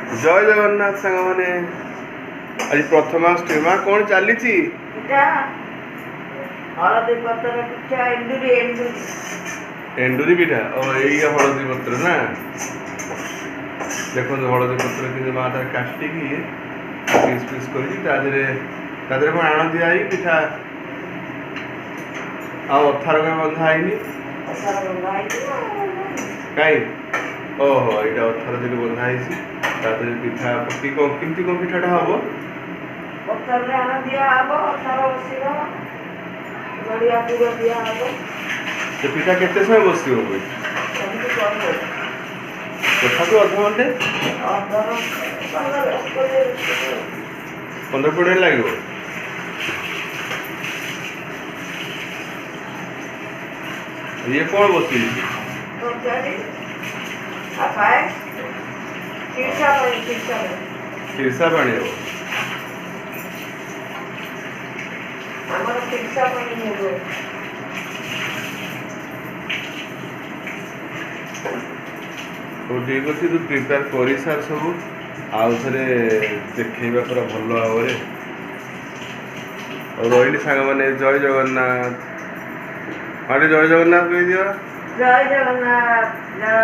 जय जगन्नाथ सांग मैंने आज प्रथमाष्टमी माँ कौन चली हलदी पत्र पिठा एंडुरी एंडुरी एंडुरी पिठा और ये हलदी पत्र ना देखो हलदी पत्र कि माँ तार काटिक पीस पीस कर आण दिया पिठा अथार बंधाई कहीं ओहो यहाँ अथार जो बंधाई पिठा पक्की कमती कौन पिठाटा हम पत्र आण दिया अथार बस गड़िया पूरा दिया तो पिठा केते समय बस तथा अधघंटे 15-20 लगे ये कौन बस खिरसा पानी हो तो ठीक अच्छे तू प्रिपेयर कर सार सब आउ थे देखा पूरा भल भाव रही सांग मैंने जय जगन्नाथ हाँ जय जगन्नाथ कह दिया जय जगन्नाथ।